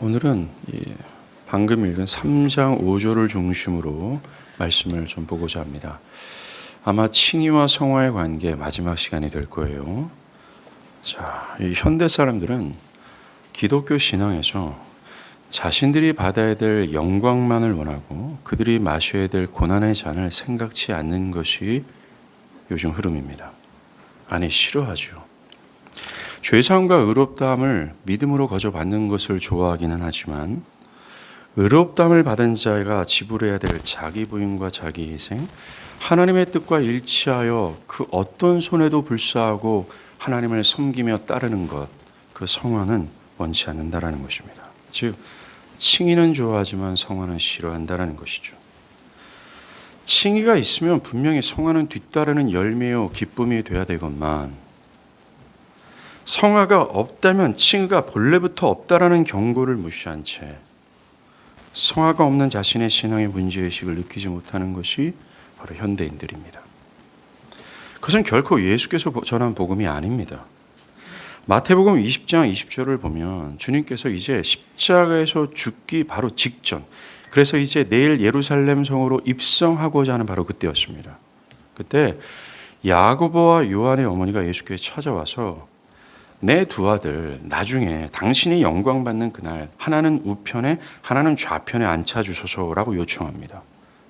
오늘은 방금 읽은 3장 5절을 중심으로 말씀을 좀 보고자 합니다. 아마 칭의와 성화의 관계 마지막 시간이 될 거예요. 자, 이 현대 사람들은 기독교 신앙에서 자신들이 받아야 될 영광만을 원하고 그들이 마셔야 될 고난의 잔을 생각지 않는 것이 요즘 흐름입니다. 아니, 싫어하죠. 죄사함과 의롭다함을 믿음으로 거저 받는 것을 좋아하기는 하지만 의롭다함을 받은 자가 지불해야 될 자기 부인과 자기 희생, 하나님의 뜻과 일치하여 그 어떤 손해도 불사하고 하나님을 섬기며 따르는 것, 그 성화는 원치 않는다라는 것입니다. 즉, 칭의는 좋아하지만 성화는 싫어한다라는 것이죠. 칭의가 있으면 분명히 성화는 뒤따르는 열매요 기쁨이 돼야 되건만 성화가 없다면 칭의가 본래부터 없다라는 경고를 무시한 채 성화가 없는 자신의 신앙의 문제의식을 느끼지 못하는 것이 바로 현대인들입니다. 그것은 결코 예수께서 전한 복음이 아닙니다. 마태복음 20장 20절을 보면 주님께서 이제 십자가에서 죽기 바로 직전, 그래서 이제 내일 예루살렘 성으로 입성하고자 하는 바로 그때였습니다. 그때 야고보와 요한의 어머니가 예수께 찾아와서 내 두 아들 나중에 당신이 영광 받는 그날 하나는 우편에 하나는 좌편에 앉혀주소서라고 요청합니다.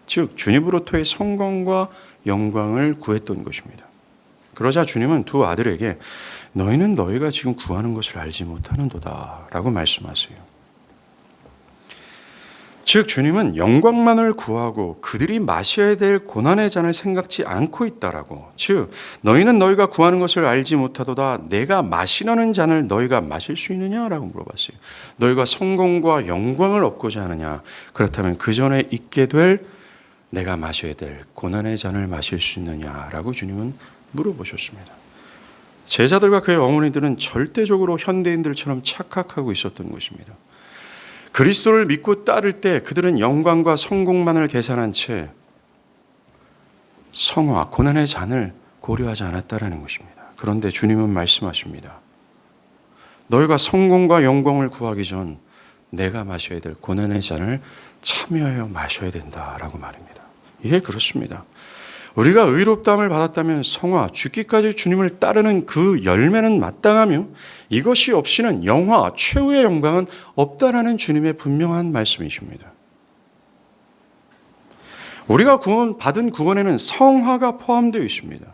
즉 주님으로부터의 성공과 영광을 구했던 것입니다. 그러자 주님은 두 아들에게 너희는 너희가 지금 구하는 것을 알지 못하는도다 라고 말씀하세요. 즉 주님은 영광만을 구하고 그들이 마셔야 될 고난의 잔을 생각지 않고 있다라고, 즉 너희는 너희가 구하는 것을 알지 못하도다 내가 마시려는 잔을 너희가 마실 수 있느냐라고 물어봤어요. 너희가 성공과 영광을 얻고자 하느냐, 그렇다면 그 전에 있게 될 내가 마셔야 될 고난의 잔을 마실 수 있느냐라고 주님은 물어보셨습니다. 제자들과 그의 어머니들은 절대적으로 현대인들처럼 착각하고 있었던 것입니다. 그리스도를 믿고 따를 때 그들은 영광과 성공만을 계산한 채 성화, 고난의 잔을 고려하지 않았다라는 것입니다. 그런데 주님은 말씀하십니다. 너희가 성공과 영광을 구하기 전 내가 마셔야 될 고난의 잔을 참여하여 마셔야 된다라고 말입니다. 이게 그렇습니다. 우리가 의롭다함을 받았다면 성화, 죽기까지 주님을 따르는 그 열매는 마땅하며 이것이 없이는 영화, 최후의 영광은 없다라는 주님의 분명한 말씀이십니다. 우리가 받은 구원에는 성화가 포함되어 있습니다.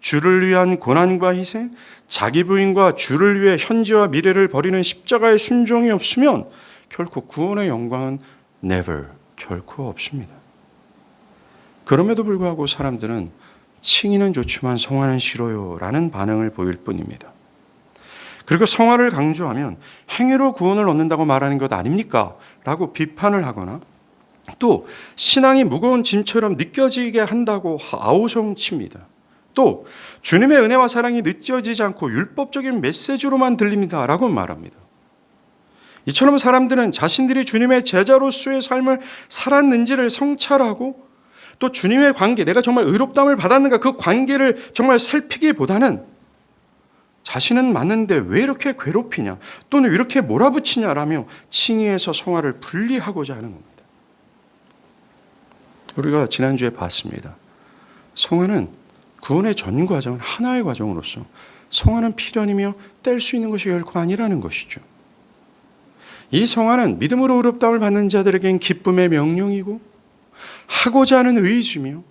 주를 위한 고난과 희생, 자기 부인과 주를 위해 현재와 미래를 버리는 십자가의 순종이 없으면 결코 구원의 영광은 never, 결코 없습니다. 그럼에도 불구하고 사람들은 칭의는 좋지만 성화는 싫어요 라는 반응을 보일 뿐입니다. 그리고 성화를 강조하면 행위로 구원을 얻는다고 말하는 것 아닙니까? 라고 비판을 하거나 또 신앙이 무거운 짐처럼 느껴지게 한다고 아우성칩니다. 또 주님의 은혜와 사랑이 느껴지지 않고 율법적인 메시지로만 들립니다 라고 말합니다. 이처럼 사람들은 자신들이 주님의 제자로서의 삶을 살았는지를 성찰하고 또 주님의 관계, 내가 정말 의롭다함을 받았는가 그 관계를 정말 살피기보다는 자신은 맞는데 왜 이렇게 괴롭히냐 또는 왜 이렇게 몰아붙이냐라며 칭의에서 성화를 분리하고자 하는 겁니다. 우리가 지난주에 봤습니다. 성화는 구원의 전 과정은 하나의 과정으로서 성화는 필연이며 뗄 수 있는 것이 결코 아니라는 것이죠. 이 성화는 믿음으로 의롭다함을 받는 자들에겐 기쁨의 명령이고 하고자 하는 의지며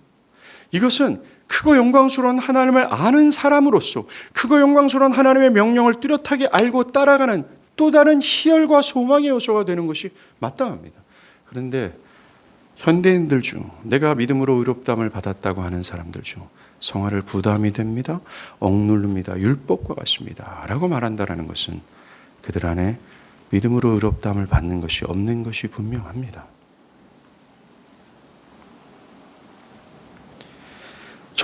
이것은 크고 영광스러운 하나님을 아는 사람으로서 크고 영광스러운 하나님의 명령을 뚜렷하게 알고 따라가는 또 다른 희열과 소망의 요소가 되는 것이 마땅합니다. 그런데 현대인들 중 내가 믿음으로 의롭다함을 받았다고 하는 사람들 중 성화를 부담이 됩니다. 억누릅니다. 율법과 같습니다. 라고 말한다는 것은 그들 안에 믿음으로 의롭다함을 받는 것이 없는 것이 분명합니다.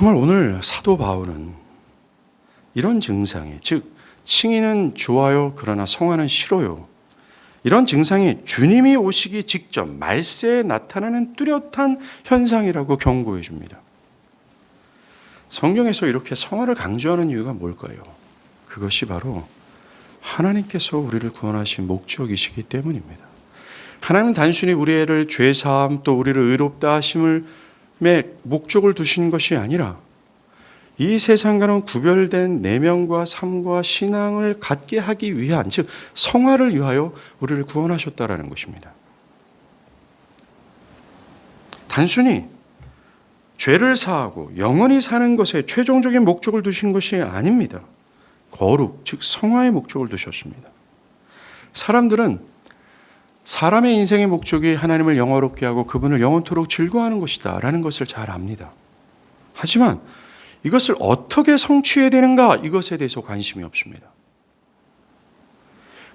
정말 오늘 사도 바울은 이런 증상이, 즉 칭의는 좋아요 그러나 성화는 싫어요, 이런 증상이 주님이 오시기 직전 말세에 나타나는 뚜렷한 현상이라고 경고해 줍니다. 성경에서 이렇게 성화를 강조하는 이유가 뭘까요? 그것이 바로 하나님께서 우리를 구원하신 목적이시기 때문입니다. 하나님은 단순히 우리를 죄사함 또 우리를 의롭다 하심의 목적을 두신 것이 아니라 이 세상과는 구별된 내면과 삶과 신앙을 갖게 하기 위한, 즉 성화를 위하여 우리를 구원하셨다라는 것입니다. 단순히 죄를 사하고 영원히 사는 것에 최종적인 목적을 두신 것이 아닙니다. 거룩, 즉 성화의 목적을 두셨습니다. 사람들은 사람의 인생의 목적이 하나님을 영화롭게 하고 그분을 영원토록 즐거워하는 것이다 라는 것을 잘 압니다. 하지만 이것을 어떻게 성취해야 되는가, 이것에 대해서 관심이 없습니다.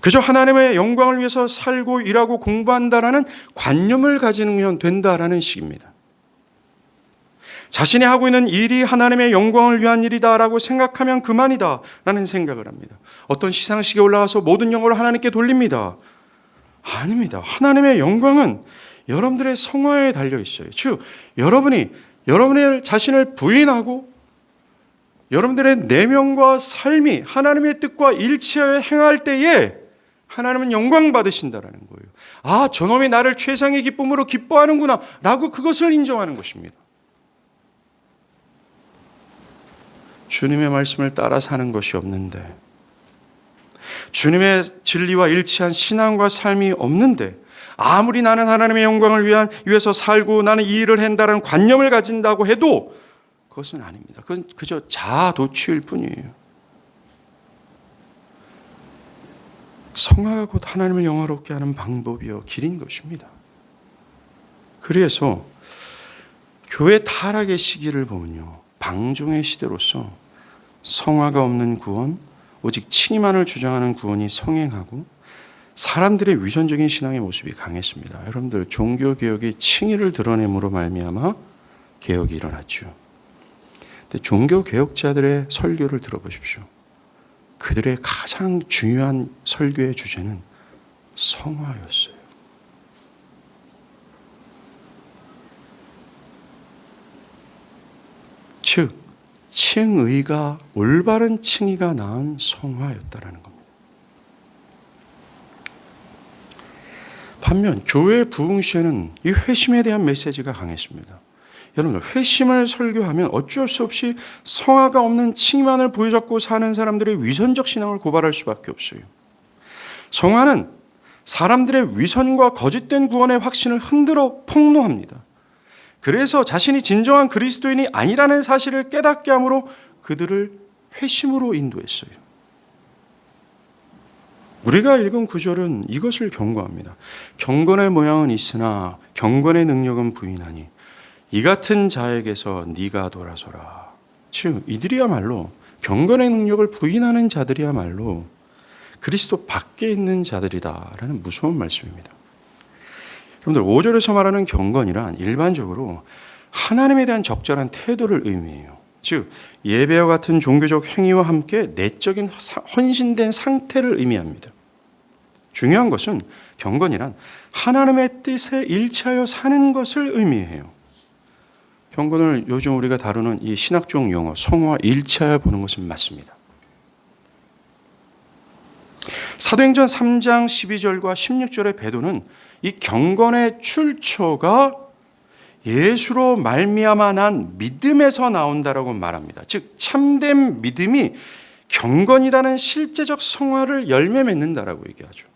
그저 하나님의 영광을 위해서 살고 일하고 공부한다라는 관념을 가지면 된다라는 식입니다. 자신이 하고 있는 일이 하나님의 영광을 위한 일이다라고 생각하면 그만이다 라는 생각을 합니다. 어떤 시상식에 올라가서 모든 영광을 하나님께 돌립니다. 아닙니다. 하나님의 영광은 여러분들의 성화에 달려 있어요. 즉 여러분의 자신을 부인하고 여러분들의 내면과 삶이 하나님의 뜻과 일치하여 행할 때에 하나님은 영광 받으신다라는 거예요. 아, 저놈이 나를 최상의 기쁨으로 기뻐하는구나 라고 그것을 인정하는 것입니다. 주님의 말씀을 따라 사는 것이 없는데, 주님의 진리와 일치한 신앙과 삶이 없는데, 아무리 나는 하나님의 영광을 위해서 살고 나는 이 일을 한다는 관념을 가진다고 해도 그것은 아닙니다. 그건 그저 자아 도취일 뿐이에요. 성화가 곧 하나님을 영화롭게 하는 방법이요 길인 것입니다. 그래서 교회 타락의 시기를 보면요, 방종의 시대로서 성화가 없는 구원, 오직 칭의만을 주장하는 구원이 성행하고 사람들의 위선적인 신앙의 모습이 강했습니다. 여러분들, 종교개혁이 칭의를 드러냄으로 말미암아 개혁이 일어났죠. 근데 종교개혁자들의 설교를 들어보십시오. 그들의 가장 중요한 설교의 주제는 성화였어요. 즉 칭의가, 올바른 칭의가 낳은 성화였다라는 겁니다. 반면 교회 부흥시에는 이 회심에 대한 메시지가 강했습니다. 여러분, 회심을 설교하면 어쩔 수 없이 성화가 없는 칭의만을 부여잡고 사는 사람들의 위선적 신앙을 고발할 수밖에 없어요. 성화는 사람들의 위선과 거짓된 구원의 확신을 흔들어 폭로합니다. 그래서 자신이 진정한 그리스도인이 아니라는 사실을 깨닫게 함으로 그들을 회심으로 인도했어요. 우리가 읽은 구절은 이것을 경고합니다. 경건의 모양은 있으나 경건의 능력은 부인하니 이 같은 자에게서 네가 돌아서라. 즉 이들이야말로, 경건의 능력을 부인하는 자들이야말로 그리스도 밖에 있는 자들이다라는 무서운 말씀입니다. 여러분들, 5절에서 말하는 경건이란 일반적으로 하나님에 대한 적절한 태도를 의미해요. 즉 예배와 같은 종교적 행위와 함께 내적인 헌신된 상태를 의미합니다. 중요한 것은 경건이란 하나님의 뜻에 일치하여 사는 것을 의미해요. 경건을 요즘 우리가 다루는 이 신학적 용어 성화, 일치하여 보는 것은 맞습니다. 사도행전 3장 12절과 16절의 배도는 이 경건의 출처가 예수로 말미암아 난 믿음에서 나온다라고 말합니다. 즉 참된 믿음이 경건이라는 실제적 성화를 열매 맺는다라고 얘기하죠.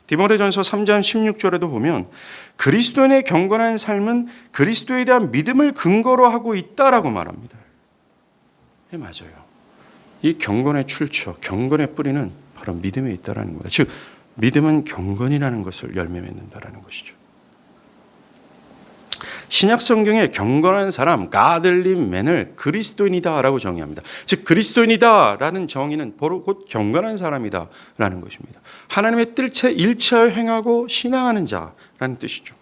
디모데전서 3장 16절에도 보면 그리스도인의 경건한 삶은 그리스도에 대한 믿음을 근거로 하고 있다라고 말합니다. 예, 맞아요. 이 경건의 출처, 경건의 뿌리는 바로 믿음에 있다라는 거예요. 즉 믿음은 경건이라는 것을 열매 맺는다라는 것이죠. 신약 성경에 경건한 사람, godly man을 그리스도인이다라고 정의합니다. 즉 그리스도인이다라는 정의는 바로 곧 경건한 사람이다라는 것입니다. 하나님의 뜻에 일치하여 행하고 신앙하는 자라는 뜻이죠.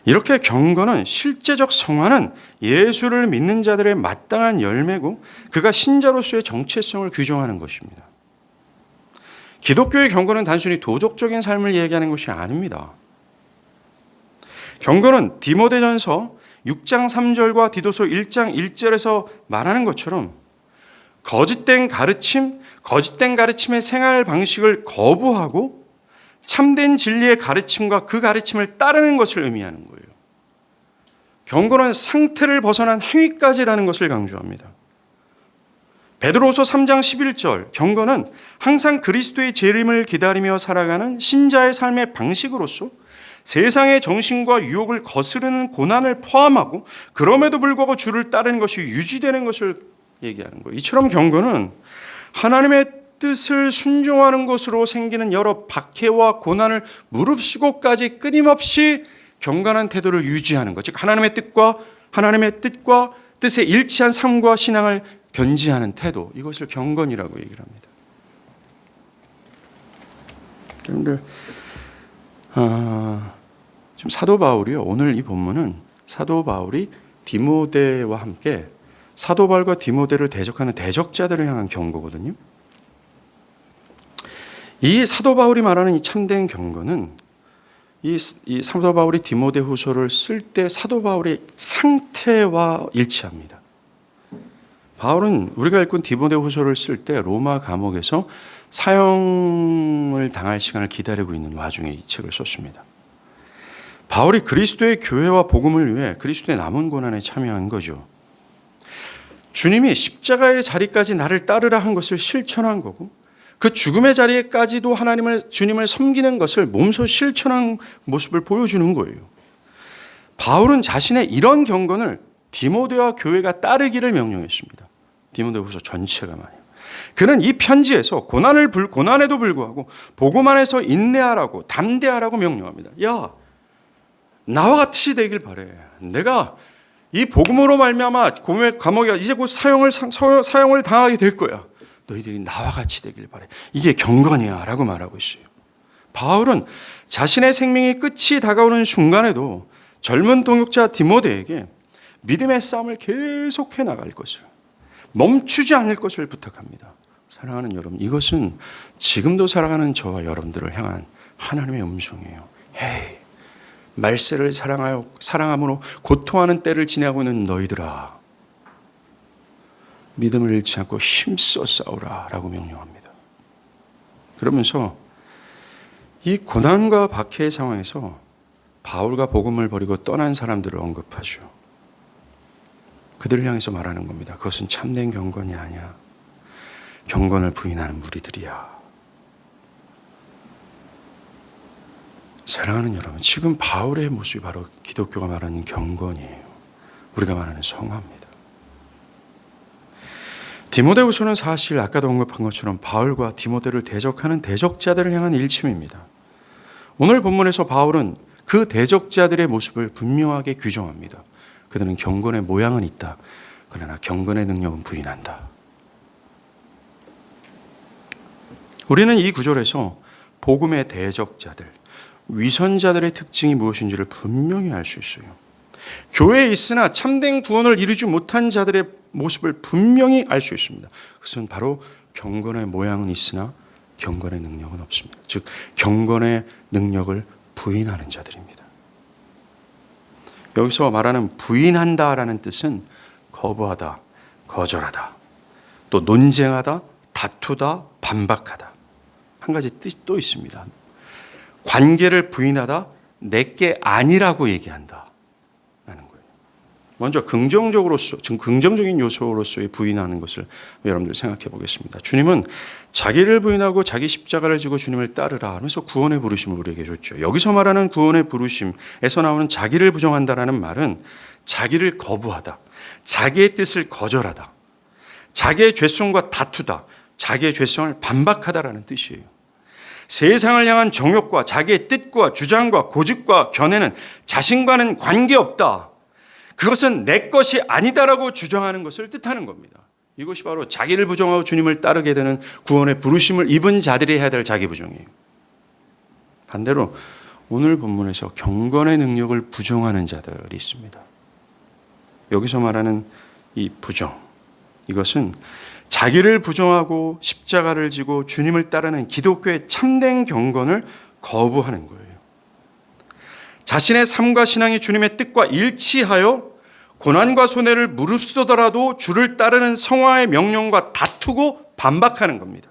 이렇게 경건은, 실제적 성화는 예수를 믿는 자들의 마땅한 열매고 그가 신자로서의 정체성을 규정하는 것입니다. 기독교의 경건은 단순히 도덕적인 삶을 얘기하는 것이 아닙니다. 경건은 디모데전서 6장 3절과 디도서 1장 1절에서 말하는 것처럼 거짓된 가르침의 생활 방식을 거부하고 참된 진리의 가르침과 그 가르침을 따르는 것을 의미하는 거예요. 경건은 상태를 벗어난 행위까지라는 것을 강조합니다. 베드로후서 3장 11절, 경건은 항상 그리스도의 재림을 기다리며 살아가는 신자의 삶의 방식으로서 세상의 정신과 유혹을 거스르는 고난을 포함하고 그럼에도 불구하고 주를 따르는 것이 유지되는 것을 얘기하는 거예요. 이처럼 경건은 하나님의 뜻을 순종하는 것으로 생기는 여러 박해와 고난을 무릅쓰고까지 끊임없이 경건한 태도를 유지하는 것, 즉 하나님의 뜻과 뜻에 일치한 삶과 신앙을 견지하는 태도, 이것을 경건이라고 얘기를 합니다. 여러분들, 지금 사도 바울이요, 오늘 이 본문은 사도 바울이 디모데와 함께 사도 바울과 디모데를 대적하는 대적자들을 향한 경고거든요. 이 사도 바울이 말하는 이 참된 경건은 이 사도 바울이 디모데 후서를 쓸 때 사도 바울의 상태와 일치합니다. 바울은 우리가 읽은 디모데 후서를 쓸 때 로마 감옥에서 사형을 당할 시간을 기다리고 있는 와중에 이 책을 썼습니다. 바울이 그리스도의 교회와 복음을 위해 그리스도의 남은 고난에 참여한 거죠. 주님이 십자가의 자리까지 나를 따르라 한 것을 실천한 거고, 그 죽음의 자리에까지도 주님을 섬기는 것을 몸소 실천한 모습을 보여주는 거예요. 바울은 자신의 이런 경건을 디모데와 교회가 따르기를 명령했습니다. 디모데후서 전체가 말이에요. 그는 이 편지에서 고난에도 불구하고 복음 안에서 인내하라고, 담대하라고 명령합니다. 야, 나와 같이 되길 바래. 내가 이 복음으로 말미암아 감옥에 이제 곧 사형을 당하게 될 거야. 너희들이 나와 같이 되길 바래. 이게 경건이야 라고 말하고 있어요. 바울은 자신의 생명의 끝이 다가오는 순간에도 젊은 동역자 디모데에게 믿음의 싸움을 계속해 나갈 것을, 멈추지 않을 것을 부탁합니다. 사랑하는 여러분, 이것은 지금도 살아가는 저와 여러분들을 향한 하나님의 음성이에요. 헤이, 말세를 사랑함으로 고통하는 때를 지내고 있는 너희들아, 믿음을 잃지 않고 힘써 싸우라 라고 명령합니다. 그러면서 이 고난과 박해의 상황에서 바울과 복음을 버리고 떠난 사람들을 언급하죠. 그들을 향해서 말하는 겁니다. 그것은 참된 경건이 아니야. 경건을 부인하는 무리들이야. 사랑하는 여러분, 지금 바울의 모습이 바로 기독교가 말하는 경건이에요. 우리가 말하는 성화입니다. 디모데후서는 사실 아까도 언급한 것처럼 바울과 디모데를 대적하는 대적자들을 향한 일침입니다. 오늘 본문에서 바울은 그 대적자들의 모습을 분명하게 규정합니다. 그들은 경건의 모양은 있다. 그러나 경건의 능력은 부인한다. 우리는 이 구절에서 복음의 대적자들, 위선자들의 특징이 무엇인지를 분명히 알 수 있어요. 교회에 있으나 참된 구원을 이루지 못한 자들의 모습을 분명히 알 수 있습니다. 그것은 바로 경건의 모양은 있으나 경건의 능력은 없습니다. 즉 경건의 능력을 부인하는 자들입니다. 여기서 말하는 부인한다라는 뜻은 거부하다, 거절하다, 또 논쟁하다, 다투다, 반박하다. 한 가지 뜻이 또 있습니다. 관계를 부인하다, 내게 아니라고 얘기한다. 먼저 긍정적인 요소로서의 부인하는 것을 여러분들 생각해 보겠습니다. 주님은 자기를 부인하고 자기 십자가를 지고 주님을 따르라 하면서 구원의 부르심을 우리에게 줬죠. 여기서 말하는 구원의 부르심에서 나오는 자기를 부정한다라는 말은 자기를 거부하다, 자기의 뜻을 거절하다, 자기의 죄성과 다투다, 자기의 죄성을 반박하다라는 뜻이에요. 세상을 향한 정욕과 자기의 뜻과 주장과 고집과 견해는 자신과는 관계없다. 그것은 내 것이 아니다라고 주장하는 것을 뜻하는 겁니다. 이것이 바로 자기를 부정하고 주님을 따르게 되는 구원의 부르심을 입은 자들이 해야 될 자기 부정이에요. 반대로 오늘 본문에서 경건의 능력을 부정하는 자들이 있습니다. 여기서 말하는 이 부정, 이것은 자기를 부정하고 십자가를 지고 주님을 따르는 기독교의 참된 경건을 거부하는 거예요. 자신의 삶과 신앙이 주님의 뜻과 일치하여 고난과 손해를 무릅쓰더라도 주를 따르는 성화의 명령과 다투고 반박하는 겁니다.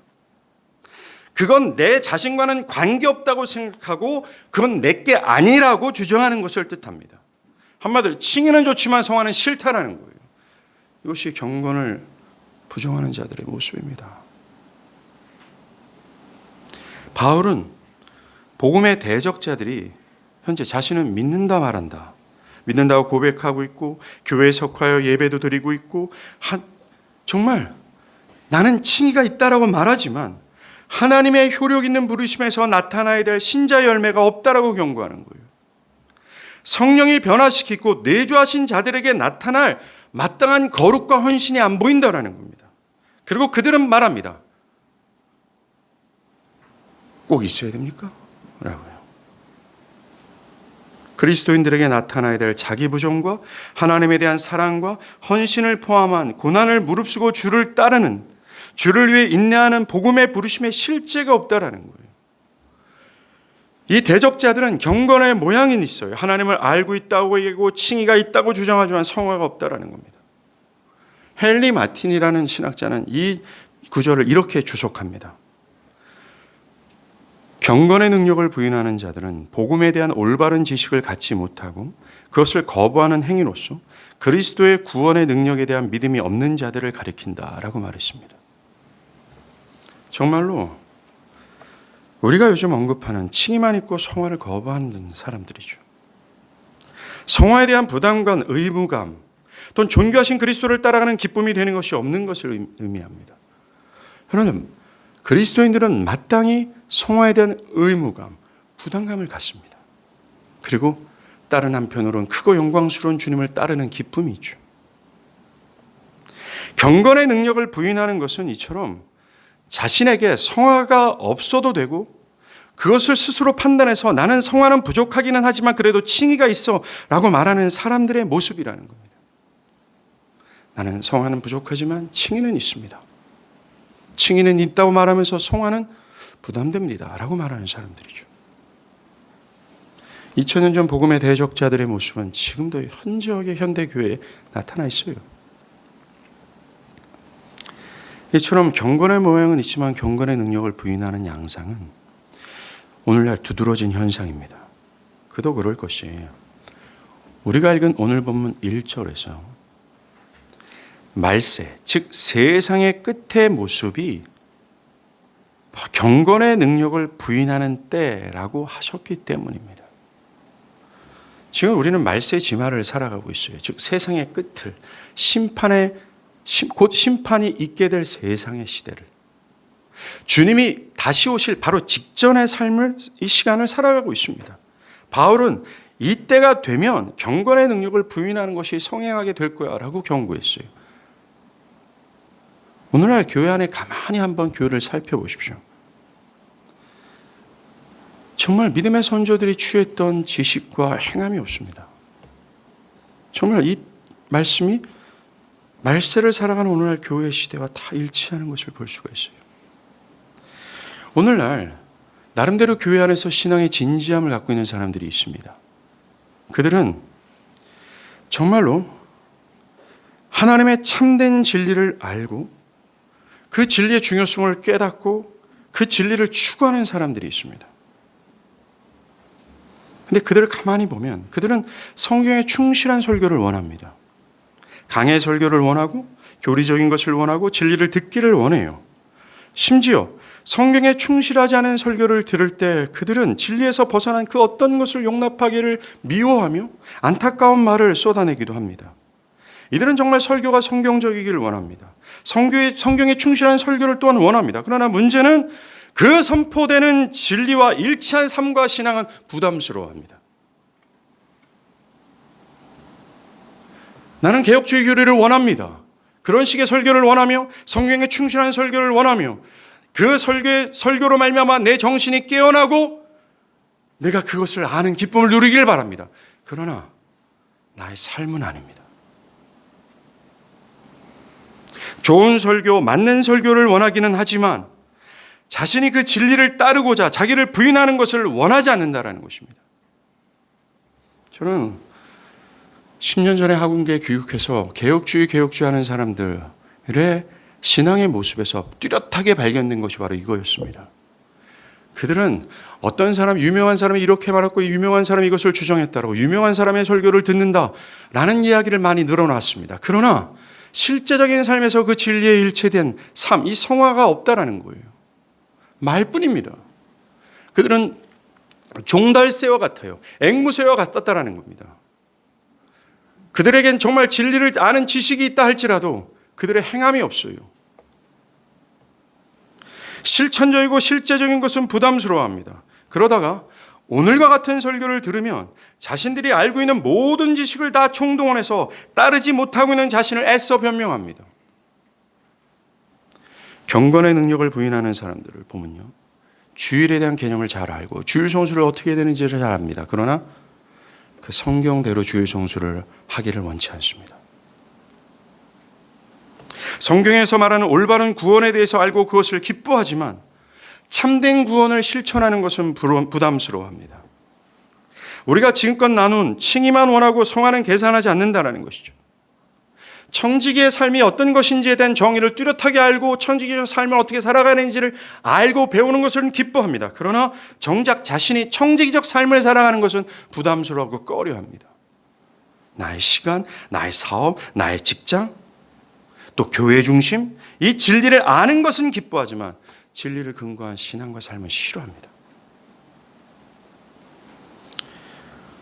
그건 내 자신과는 관계없다고 생각하고 그건 내게 아니라고 주장하는 것을 뜻합니다. 한마디로 칭의는 좋지만 성화는 싫다라는 거예요. 이것이 경건을 부정하는 자들의 모습입니다. 바울은 복음의 대적자들이 현재 자신은 믿는다 말한다, 믿는다고 고백하고 있고 교회에 속하여 예배도 드리고 있고 정말 나는 칭의가 있다라고 말하지만 하나님의 효력 있는 부르심에서 나타나야 될 신자 열매가 없다라고 경고하는 거예요. 성령이 변화시키고 내주하신 자들에게 나타날 마땅한 거룩과 헌신이 안 보인다라는 겁니다. 그리고 그들은 말합니다. 꼭 있어야 됩니까? 라고요. 그리스도인들에게 나타나야 될 자기 부정과 하나님에 대한 사랑과 헌신을 포함한 고난을 무릅쓰고 주를 따르는, 주를 위해 인내하는 복음의 부르심에 실제가 없다라는 거예요. 이 대적자들은 경건의 모양은 있어요. 하나님을 알고 있다고 얘기하고 칭의가 있다고 주장하지만 성화가 없다라는 겁니다. 헨리 마틴이라는 신학자는 이 구절을 이렇게 주석합니다. 경건의 능력을 부인하는 자들은 복음에 대한 올바른 지식을 갖지 못하고 그것을 거부하는 행위로서 그리스도의 구원의 능력에 대한 믿음이 없는 자들을 가리킨다라고 말했습니다. 정말로 우리가 요즘 언급하는 칭의만 있고 성화를 거부하는 사람들이죠. 성화에 대한 부담감, 의무감, 또는 존귀하신 그리스도를 따라가는 기쁨이 되는 것이 없는 것을 의미합니다. 그러나 그리스도인들은 마땅히 성화에 대한 의무감, 부담감을 갖습니다. 그리고 다른 한편으로는 크고 영광스러운 주님을 따르는 기쁨이 있죠. 경건의 능력을 부인하는 것은 이처럼 자신에게 성화가 없어도 되고 그것을 스스로 판단해서 나는 성화는 부족하기는 하지만 그래도 칭의가 있어 라고 말하는 사람들의 모습이라는 겁니다. 나는 성화는 부족하지만 칭의는 있습니다. 칭의는 있다고 말하면서 성화는 부담됩니다 라고 말하는 사람들이죠. 2000년 전 복음의 대적자들의 모습은 지금도 현저하게 현대교회에 나타나 있어요. 이처럼 경건의 모양은 있지만 경건의 능력을 부인하는 양상은 오늘날 두드러진 현상입니다. 그도 그럴 것이에요. 우리가 읽은 오늘 본문 1절에서 말세, 즉 세상의 끝의 모습이 경건의 능력을 부인하는 때라고 하셨기 때문입니다. 지금 우리는 말세 지마를 살아가고 있어요. 즉 세상의 끝을, 곧 심판이 있게 될 세상의 시대를, 주님이 다시 오실 바로 직전의 삶을, 이 시간을 살아가고 있습니다. 바울은 이때가 되면 경건의 능력을 부인하는 것이 성행하게 될 거야 라고 경고했어요. 오늘날 교회 안에 가만히 한번 교회를 살펴보십시오. 정말 믿음의 선조들이 취했던 지식과 행함이 없습니다. 정말 이 말씀이 말세를 살아가는 오늘날 교회 시대와 다 일치하는 것을 볼 수가 있어요. 오늘날 나름대로 교회 안에서 신앙의 진지함을 갖고 있는 사람들이 있습니다. 그들은 정말로 하나님의 참된 진리를 알고 그 진리의 중요성을 깨닫고 그 진리를 추구하는 사람들이 있습니다. 근데 그들을 가만히 보면 그들은 성경에 충실한 설교를 원합니다. 강의 설교를 원하고 교리적인 것을 원하고 진리를 듣기를 원해요. 심지어 성경에 충실하지 않은 설교를 들을 때 그들은 진리에서 벗어난 그 어떤 것을 용납하기를 미워하며 안타까운 말을 쏟아내기도 합니다. 이들은 정말 설교가 성경적이기를 원합니다. 성경에 충실한 설교를 또한 원합니다. 그러나 문제는 그 선포되는 진리와 일치한 삶과 신앙은 부담스러워합니다. 나는 개혁주의 교리를 원합니다. 그런 식의 설교를 원하며 성경에 충실한 설교를 원하며 그 설교로 말미암아 내 정신이 깨어나고 내가 그것을 아는 기쁨을 누리길 바랍니다. 그러나 나의 삶은 아닙니다. 좋은 설교, 맞는 설교를 원하기는 하지만 자신이 그 진리를 따르고자 자기를 부인하는 것을 원하지 않는다라는 것입니다. 저는 10년 전에 학원계 교육해서 개혁주의 하는 사람들의 신앙의 모습에서 뚜렷하게 발견된 것이 바로 이거였습니다. 그들은 어떤 사람, 유명한 사람이 이렇게 말했고 유명한 사람이 이것을 주장했다라고 유명한 사람의 설교를 듣는다라는 이야기를 많이 늘어놨습니다. 그러나 실제적인 삶에서 그 진리에 일체된 삶, 이 성화가 없다라는 거예요. 말뿐입니다. 그들은 종달새와 같아요. 앵무새와 같았다라는 겁니다. 그들에겐 정말 진리를 아는 지식이 있다 할지라도 그들의 행함이 없어요. 실천적이고 실제적인 것은 부담스러워합니다. 그러다가 오늘과 같은 설교를 들으면 자신들이 알고 있는 모든 지식을 다 총동원해서 따르지 못하고 있는 자신을 애써 변명합니다. 경건의 능력을 부인하는 사람들을 보면요, 주일에 대한 개념을 잘 알고 주일 성수를 어떻게 해야 되는지를 잘 압니다. 그러나 그 성경대로 주일 성수를 하기를 원치 않습니다. 성경에서 말하는 올바른 구원에 대해서 알고 그것을 기뻐하지만 참된 구원을 실천하는 것은 부담스러워합니다. 우리가 지금껏 나눈 칭의만 원하고 성화는 계산하지 않는다는 것이죠. 청지기의 삶이 어떤 것인지에 대한 정의를 뚜렷하게 알고 청지기의 삶을 어떻게 살아가는지를 알고 배우는 것을 기뻐합니다. 그러나 정작 자신이 청지기적 삶을 살아가는 것은 부담스러워하고 꺼려합니다. 나의 시간, 나의 사업, 나의 직장, 또 교회 중심, 이 진리를 아는 것은 기뻐하지만 진리를 근거한 신앙과 삶은 싫어합니다.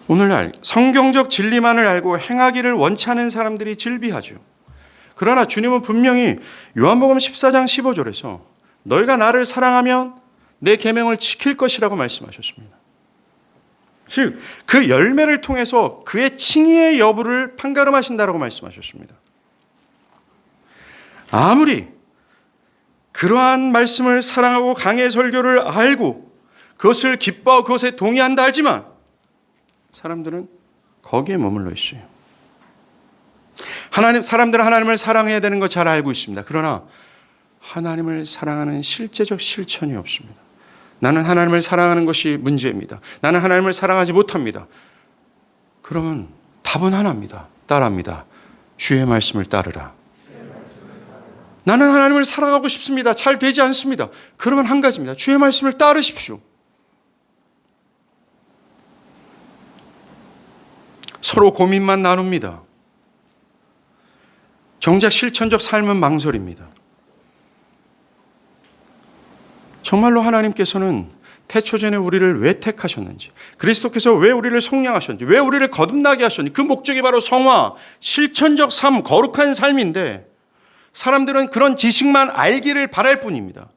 오늘날 성경적 진리만을 알고 행하기를 원치 않은 사람들이 질비하죠. 그러나 주님은 분명히 요한복음 14장 15절에서 너희가 나를 사랑하면 내 계명을 지킬 것이라고 말씀하셨습니다. 즉, 그 열매를 통해서 그의 칭의의 여부를 판가름하신다라고 말씀하셨습니다. 아무리 그러한 말씀을 사랑하고 강의 설교를 알고 그것을 기뻐하고 그것에 동의한다 하지만 사람들은 거기에 머물러 있어요. 사람들은 하나님을 사랑해야 되는 거 잘 알고 있습니다. 그러나 하나님을 사랑하는 실제적 실천이 없습니다. 나는 하나님을 사랑하는 것이 문제입니다. 나는 하나님을 사랑하지 못합니다. 그러면 답은 하나입니다. 따라합니다. 주의 말씀을 따르라. 나는 하나님을 사랑하고 싶습니다. 잘 되지 않습니다. 그러면 한 가지입니다. 주의 말씀을 따르십시오. 서로 고민만 나눕니다. 정작 실천적 삶은 망설입니다. 정말로 하나님께서는 태초전에 우리를 왜 택하셨는지, 그리스도께서 왜 우리를 속량하셨는지, 왜 우리를 거듭나게 하셨는지, 그 목적이 바로 성화, 실천적 삶, 거룩한 삶인데 사람들은 그런 지식만 알기를 바랄 뿐입니다.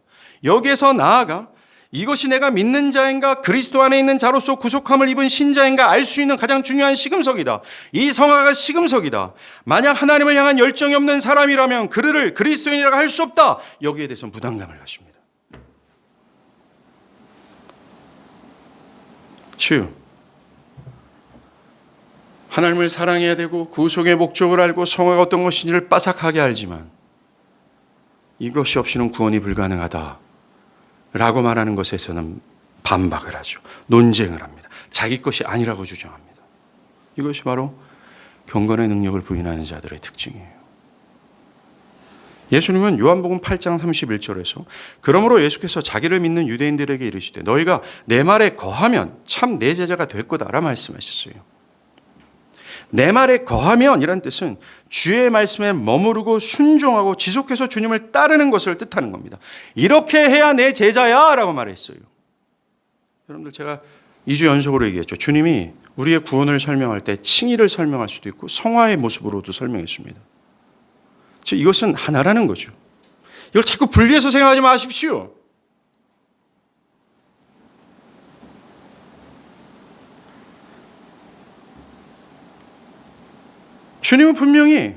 여기에서 나아가 이것이 내가 믿는 자인가 그리스도 안에 있는 자로서 구속함을 입은 신자인가 알 수 있는 가장 중요한 시금석이다. 이 성화가 시금석이다. 만약 하나님을 향한 열정이 없는 사람이라면 그를 그리스도인이라고 할 수 없다. 여기에 대해서는 부담감을 가집니다. 하나님을 사랑해야 되고 구속의 목적을 알고 성화가 어떤 것인지를 빠삭하게 알지만 이것이 없이는 구원이 불가능하다 라고 말하는 것에서는 반박을 하죠. 논쟁을 합니다. 자기 것이 아니라고 주장합니다. 이것이 바로 경건의 능력을 부인하는 자들의 특징이에요. 예수님은 요한복음 8장 31절에서 그러므로 예수께서 자기를 믿는 유대인들에게 이르시되 너희가 내 말에 거하면 참 내 제자가 될 거다라 말씀하셨어요. 내 말에 거하면 이란 뜻은 주의 말씀에 머무르고 순종하고 지속해서 주님을 따르는 것을 뜻하는 겁니다. 이렇게 해야 내 제자야 라고 말했어요. 여러분들 제가 2주 연속으로 얘기했죠. 주님이 우리의 구원을 설명할 때 칭의를 설명할 수도 있고 성화의 모습으로도 설명했습니다. 즉 이것은 하나라는 거죠. 이걸 자꾸 분리해서 생각하지 마십시오. 주님은 분명히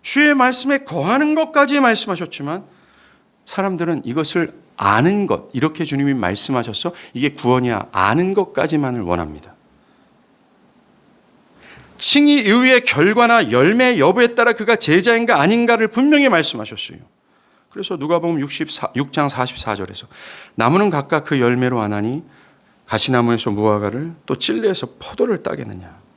주의 말씀에 거하는 것까지 말씀하셨지만 사람들은 이것을 아는 것, 이렇게 주님이 말씀하셔서 이게 구원이야 아는 것까지만을 원합니다. 칭의 이후의 결과나 열매 여부에 따라 그가 제자인가 아닌가를 분명히 말씀하셨어요. 그래서 누가복음 6장 44절에서 나무는 각각 그 열매로 아나니 가시나무에서 무화과를 또 찔레에서 포도를 따겠느냐.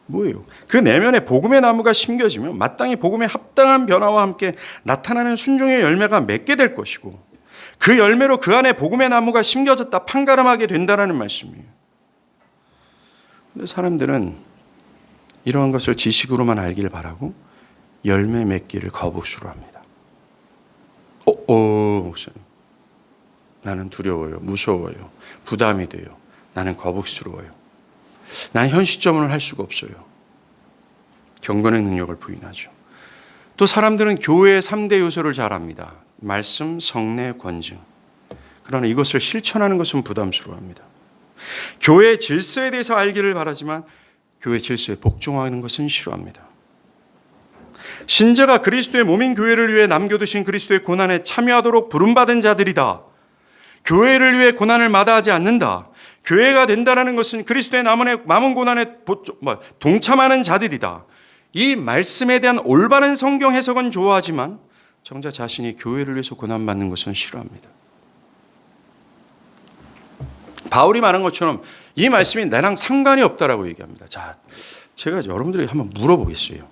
뭐예요? 그 내면에 복음의 나무가 심겨지면 마땅히 복음에 합당한 변화와 함께 나타나는 순종의 열매가 맺게 될 것이고 그 열매로 그 안에 복음의 나무가 심겨졌다 판가름하게 된다라는 말씀이에요. 근데 사람들은 이러한 것을 지식으로만 알기를 바라고 열매 맺기를 거북스러워 합니다. 목사님. 나는 두려워요. 무서워요. 부담이 돼요. 나는 거북스러워요. 나는 현 시점을 할 수가 없어요. 경건의 능력을 부인하죠. 또 사람들은 교회의 3대 요소를 잘 압니다. 말씀, 성례, 권증. 그러나 이것을 실천하는 것은 부담스러워합니다. 교회의 질서에 대해서 알기를 바라지만 교회 질서에 복종하는 것은 싫어합니다. 신자가 그리스도의 몸인 교회를 위해 남겨두신 그리스도의 고난에 참여하도록 부름받은 자들이다. 교회를 위해 고난을 마다하지 않는다. 교회가 된다는 것은 그리스도의 남은 고난에 동참하는 자들이다. 이 말씀에 대한 올바른 성경 해석은 좋아하지만 정작 자신이 교회를 위해서 고난받는 것은 싫어합니다. 바울이 말한 것처럼 이 말씀이 나랑 상관이 없다라고 얘기합니다. 자, 제가 여러분들에게 한번 물어보겠어요.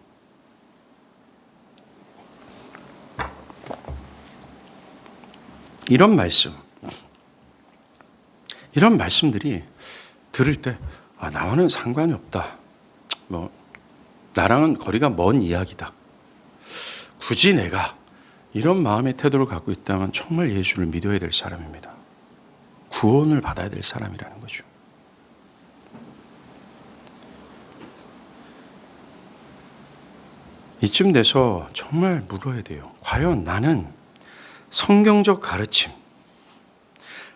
이런 말씀들이 들을 때 나와는 상관이 없다. 나랑은 거리가 먼 이야기다. 굳이 내가 이런 마음의 태도를 갖고 있다면 정말 예수를 믿어야 될 사람입니다. 구원을 받아야 될 사람이라는 거죠. 이쯤 돼서 정말 물어야 돼요. 과연 나는 성경적 가르침,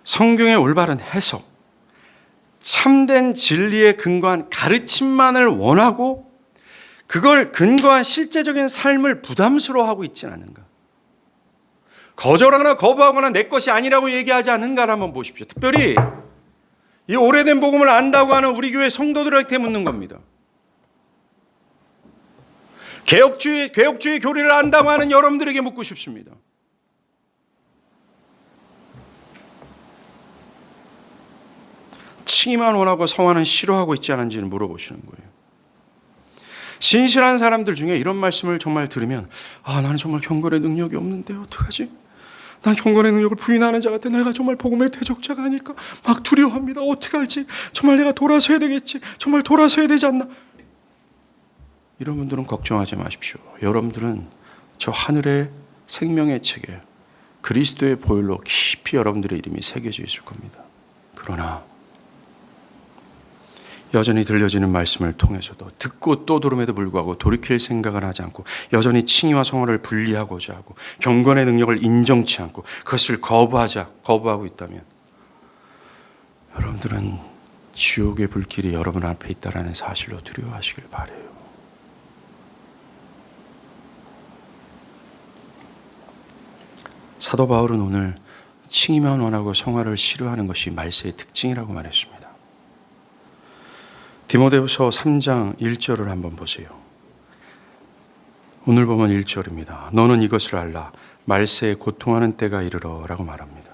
성경의 올바른 해석, 참된 진리에 근거한 가르침만을 원하고 그걸 근거한 실제적인 삶을 부담스러워하고 있지는 않은가? 거절하거나 거부하거나 내 것이 아니라고 얘기하지 않는가를 한번 보십시오. 특별히 이 오래된 복음을 안다고 하는 우리 교회 성도들에게 묻는 겁니다. 개혁주의 교리를 안다고 하는 여러분들에게 묻고 싶습니다. 칭의만 원하고 성화는 싫어하고 있지 않은지를 물어보시는 거예요. 신실한 사람들 중에 이런 말씀을 정말 들으면 나는 정말 경건의 능력이 없는데 어떡하지? 난 경건의 능력을 부인하는 자 같아. 내가 정말 복음의 대적자가 아닐까? 막 두려워합니다. 어떻게 할지. 정말 내가 돌아서야 되겠지. 정말 돌아서야 되지 않나? 이런 분들은 걱정하지 마십시오. 여러분들은 저 하늘의 생명의 책에 그리스도의 보혈로 깊이 여러분들의 이름이 새겨져 있을 겁니다. 그러나 여전히 들려지는 말씀을 통해서도 듣고 또 들음에도 불구하고 돌이킬 생각을 하지 않고 여전히 칭의와 성화를 분리하고자 하고 경건의 능력을 인정치 않고 그것을 거부하고 있다면 여러분들은 지옥의 불길이 여러분 앞에 있다는 사실로 두려워하시길 바라요. 사도 바울은 오늘 칭의만 원하고 성화를 싫어하는 것이 말세의 특징이라고 말했습니다. 디모데후서 3장 1절을 한번 보세요. 오늘 보면 1절입니다. 너는 이것을 알라. 말세에 고통하는 때가 이르러 라고 말합니다.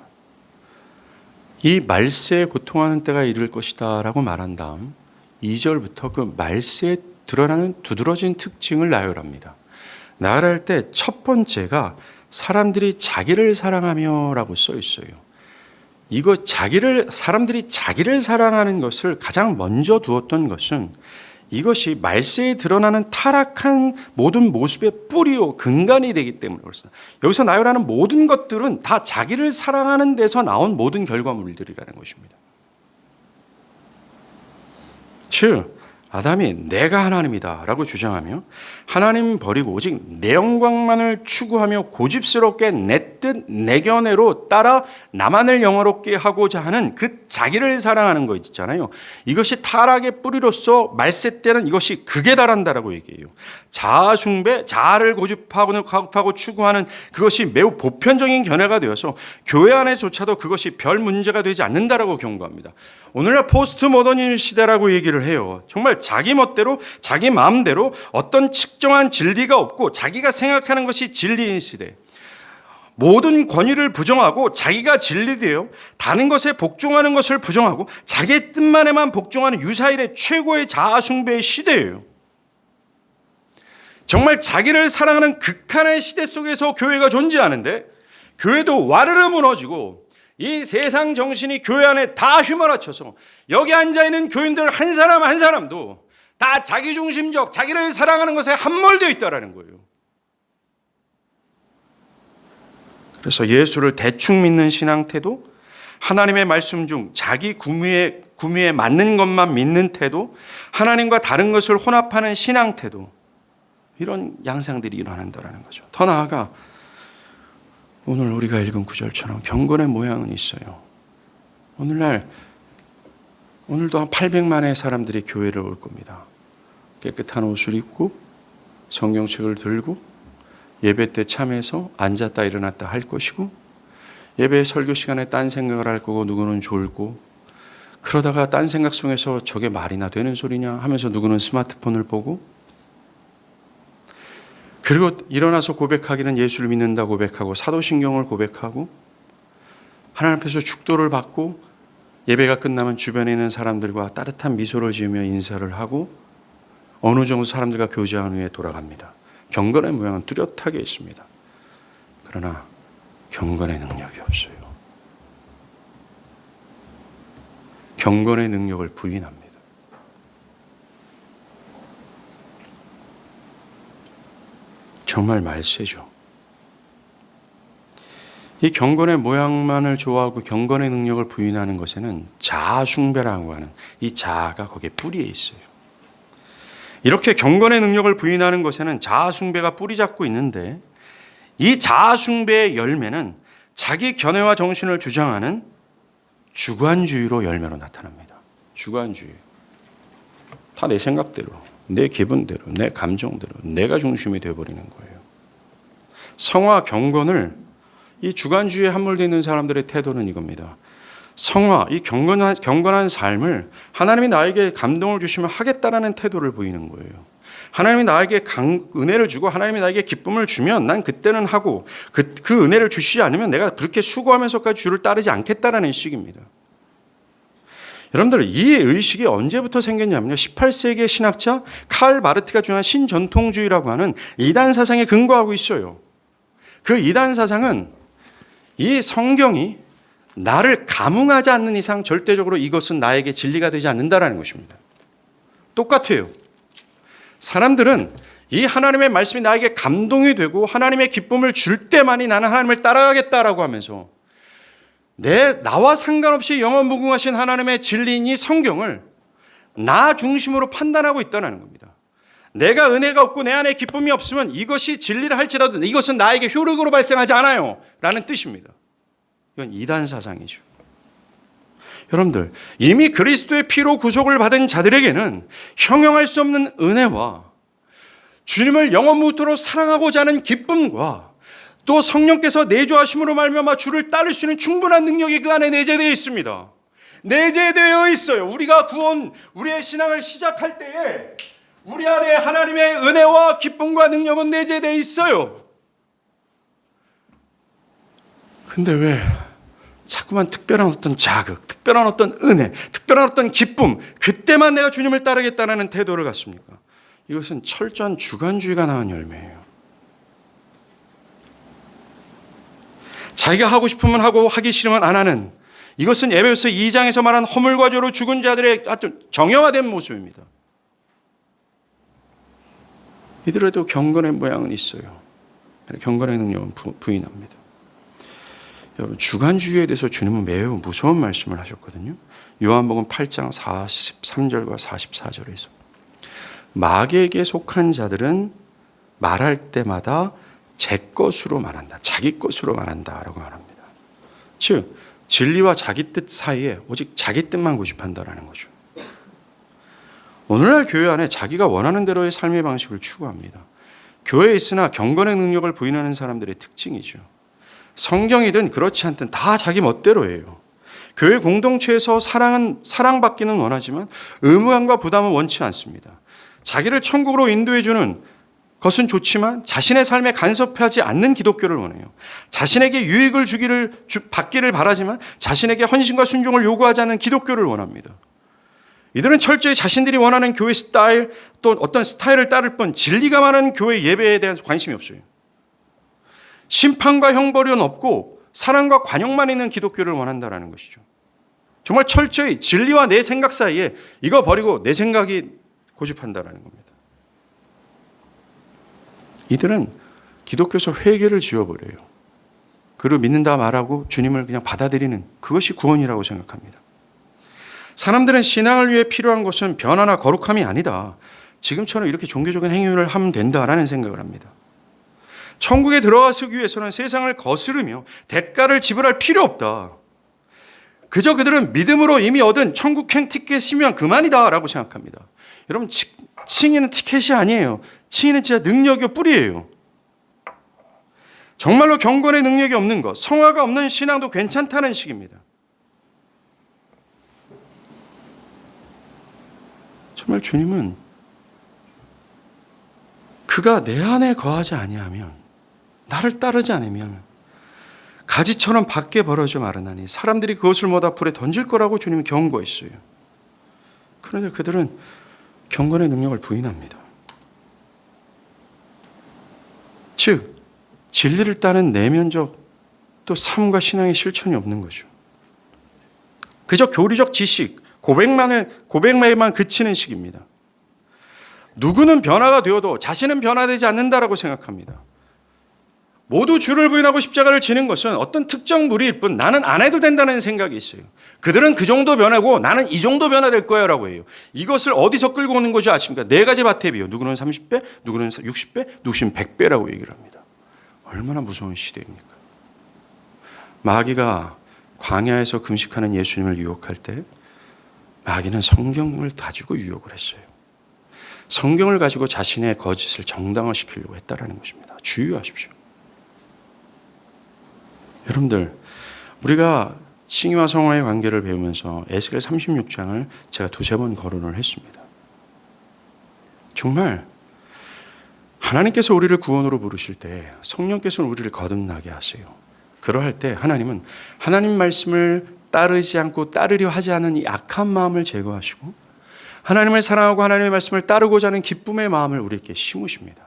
이 말세에 고통하는 때가 이를 것이다 라고 말한 다음 2절부터 그 말세에 드러나는 두드러진 특징을 나열합니다. 나열할 때 첫 번째가 사람들이 자기를 사랑하며 라고 써 있어요. 사람들이 자기를 사랑하는 것을 가장 먼저 두었던 것은 이것이 말세에 드러나는 타락한 모든 모습의 뿌리요 근간이 되기 때문에 그렇습니다. 여기서 나열하는 모든 것들은 다 자기를 사랑하는 데서 나온 모든 결과물들이라는 것입니다. 즉 아담이 내가 하나님이다 라고 주장하며 하나님 버리고 오직 내 영광만을 추구하며 고집스럽게 내 뜻 내 견해로 따라 나만을 영화롭게 하고자 하는 그 자기를 사랑하는 거 있잖아요. 이것이 타락의 뿌리로서 말세 때는 이것이 극에 달한다라고 얘기해요. 자아 숭배, 자아를 고집하고 추구하는 그것이 매우 보편적인 견해가 되어서 교회 안에조차도 그것이 별 문제가 되지 않는다라고 경고합니다. 오늘날 포스트 모더니즘 시대라고 얘기를 해요. 정말 자기 멋대로 자기 마음대로 어떤 측정한 진리가 없고 자기가 생각하는 것이 진리인 시대. 모든 권위를 부정하고 자기가 진리되어 다른 것에 복종하는 것을 부정하고 자기의 뜻만에만 복종하는 유사일의 최고의 자아숭배의 시대예요. 정말 자기를 사랑하는 극한의 시대 속에서 교회가 존재하는데 교회도 와르르 무너지고 이 세상 정신이 교회 안에 다 휘몰아쳐서 여기 앉아있는 교인들 한 사람 한 사람도 다 자기중심적, 자기를 사랑하는 것에 함몰되어 있다는 거예요. 그래서 예수를 대충 믿는 신앙 태도, 하나님의 말씀 중 자기 구미에 맞는 것만 믿는 태도, 하나님과 다른 것을 혼합하는 신앙 태도, 이런 양상들이 일어난다는 거죠. 더 나아가 오늘 우리가 읽은 구절처럼 경건의 모양은 있어요. 오늘도 한 800만의 사람들이 교회를 올 겁니다. 깨끗한 옷을 입고 성경책을 들고 예배 때 참여해서 앉았다 일어났다 할 것이고, 예배 설교 시간에 딴 생각을 할 거고, 누구는 졸고, 그러다가 딴 생각 속에서 저게 말이나 되는 소리냐 하면서 누구는 스마트폰을 보고, 그리고 일어나서 고백하기는 예수를 믿는다 고백하고, 사도신경을 고백하고, 하나님 앞에서 축도를 받고, 예배가 끝나면 주변에 있는 사람들과 따뜻한 미소를 지으며 인사를 하고, 어느 정도 사람들과 교제한 후에 돌아갑니다. 경건의 모양은 뚜렷하게 있습니다. 그러나 경건의 능력이 없어요. 경건의 능력을 부인합니다. 정말 말세죠. 이 경건의 모양만을 좋아하고 경건의 능력을 부인하는 것에는 자아숭배라고 하는 이 자아가 거기에 뿌리에 있어요. 이렇게 경건의 능력을 부인하는 것에는 자아숭배가 뿌리 잡고 있는데, 이 자아숭배의 열매는 자기 견해와 정신을 주장하는 주관주의로 열매로 나타납니다. 주관주의. 다 내 생각대로, 내 기분대로, 내 감정대로, 내가 중심이 되어버리는 거예요. 성화, 경건을, 이 주관주의에 함몰되어 있는 사람들의 태도는 이겁니다. 성화, 이 경건한 삶을 하나님이 나에게 감동을 주시면 하겠다라는 태도를 보이는 거예요. 하나님이 나에게 은혜를 주고 하나님이 나에게 기쁨을 주면 난 그때는 하고, 그 은혜를 주시지 않으면 내가 그렇게 수고하면서까지 주를 따르지 않겠다라는 의식입니다. 여러분들, 이 의식이 언제부터 생겼냐면요, 18세기의 신학자 칼 마르트가 주장한 신전통주의라고 하는 이단 사상에 근거하고 있어요. 그 이단 사상은 이 성경이 나를 감흥하지 않는 이상 절대적으로 이것은 나에게 진리가 되지 않는다라는 것입니다. 똑같아요. 사람들은 이 하나님의 말씀이 나에게 감동이 되고 하나님의 기쁨을 줄 때만이 나는 하나님을 따라가겠다라고 하면서 나와 상관없이 영원무궁하신 하나님의 진리인 이 성경을 나 중심으로 판단하고 있다는 겁니다. 내가 은혜가 없고 내 안에 기쁨이 없으면 이것이 진리를 할지라도 이것은 나에게 효력으로 발생하지 않아요 라는 뜻입니다. 이건 이단 사상이죠. 여러분들, 이미 그리스도의 피로 구속을 받은 자들에게는 형용할 수 없는 은혜와 주님을 영원무토록 사랑하고자 하는 기쁨과 또 성령께서 내주하심으로 말미암아 주를 따를 수 있는 충분한 능력이 그 안에 내재되어 있습니다. 내재되어 있어요. 우리가 우리의 신앙을 시작할 때에 우리 안에 하나님의 은혜와 기쁨과 능력은 내재되어 있어요. 근데 왜 자꾸만 특별한 어떤 자극, 특별한 어떤 은혜, 특별한 어떤 기쁨, 그때만 내가 주님을 따르겠다는 태도를 갖습니까? 이것은 철저한 주관주의가 낳은 열매예요. 자기가 하고 싶으면 하고 하기 싫으면 안 하는, 이것은 에베소서 2장에서 말한 허물과 죄로 죽은 자들의 아주 정형화된 모습입니다. 이들에도 경건의 모양은 있어요. 경건의 능력은 부인합니다. 여러분, 주관주의에 대해서 주님은 매우 무서운 말씀을 하셨거든요. 요한복음 8장 43절과 44절에서 마귀에게 속한 자들은 말할 때마다 제 것으로 말한다, 자기 것으로 말한다라고 말합니다. 즉 진리와 자기 뜻 사이에 오직 자기 뜻만 고집한다라는 거죠. 오늘날 교회 안에 자기가 원하는 대로의 삶의 방식을 추구합니다. 교회에 있으나 경건의 능력을 부인하는 사람들의 특징이죠. 성경이든 그렇지 않든 다 자기 멋대로예요. 교회 공동체에서 사랑받기는 원하지만 의무감과 부담은 원치 않습니다. 자기를 천국으로 인도해주는 것은 좋지만 자신의 삶에 간섭하지 않는 기독교를 원해요. 자신에게 유익을 받기를 바라지만 자신에게 헌신과 순종을 요구하지 않는 기독교를 원합니다. 이들은 철저히 자신들이 원하는 교회 스타일, 또 어떤 스타일을 따를 뿐 진리가 많은 교회 예배에 대한 관심이 없어요. 심판과 형벌은 없고 사랑과 관용만 있는 기독교를 원한다라는 것이죠. 정말 철저히 진리와 내 생각 사이에 이거 버리고 내 생각이 고집한다라는 겁니다. 이들은 기독교에서 회개를 지워버려요. 그를 믿는다 말하고 주님을 그냥 받아들이는 그것이 구원이라고 생각합니다. 사람들은 신앙을 위해 필요한 것은 변화나 거룩함이 아니다. 지금처럼 이렇게 종교적인 행위를 하면 된다라는 생각을 합니다. 천국에 들어가기 위해서는 세상을 거스르며 대가를 지불할 필요 없다. 그저 그들은 믿음으로 이미 얻은 천국행 티켓이면 그만이다라고 생각합니다. 여러분, 칭의는 티켓이 아니에요. 칭의는 진짜 능력이요, 뿌리예요. 정말로 경건의 능력이 없는 것, 성화가 없는 신앙도 괜찮다는 식입니다. 정말 주님은 그가 내 안에 거하지 아니하면, 나를 따르지 않으면 가지처럼 밖에 벌어져 마르나니 사람들이 그것을 모아 불에 던질 거라고 주님이 경고했어요. 그런데 그들은 경건의 능력을 부인합니다. 즉 진리를 따는 내면적 또 삶과 신앙의 실천이 없는 거죠. 그저 교리적 지식, 고백만에만 그치는 식입니다. 누구는 변화가 되어도 자신은 변화되지 않는다라고 생각합니다. 모두 주를 부인하고 십자가를 지는 것은 어떤 특정 무리일 뿐 나는 안 해도 된다는 생각이 있어요. 그들은 그 정도 변하고 나는 이 정도 변화될 거야 라고 해요. 이것을 어디서 끌고 오는 거죠 아십니까? 네 가지 바탭이요. 누구는 30배, 누구는 60배, 누구는 100배라고 얘기를 합니다. 얼마나 무서운 시대입니까? 마귀가 광야에서 금식하는 예수님을 유혹할 때 마귀는 성경을 가지고 유혹을 했어요. 성경을 가지고 자신의 거짓을 정당화시키려고 했다라는 것입니다. 주의하십시오. 여러분들, 우리가 칭의와 성화의 관계를 배우면서 에스겔 36장을 제가 두세 번 거론을 했습니다. 정말 하나님께서 우리를 구원으로 부르실 때 성령께서는 우리를 거듭나게 하세요. 그러할 때 하나님은 하나님 말씀을 따르지 않고 따르려 하지 않은 이 악한 마음을 제거하시고 하나님을 사랑하고 하나님의 말씀을 따르고자 하는 기쁨의 마음을 우리에게 심으십니다.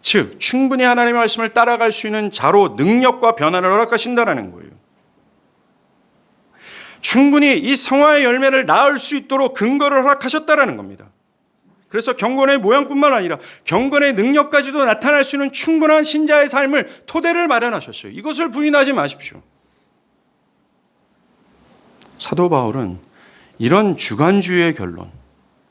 즉 충분히 하나님의 말씀을 따라갈 수 있는 자로 능력과 변화를 허락하신다는 거예요. 충분히 이 성화의 열매를 낳을 수 있도록 근거를 허락하셨다는 겁니다. 그래서 경건의 모양뿐만 아니라 경건의 능력까지도 나타날 수 있는 충분한 신자의 삶을 토대를 마련하셨어요. 이것을 부인하지 마십시오. 사도 바울은 이런 주관주의의 결론,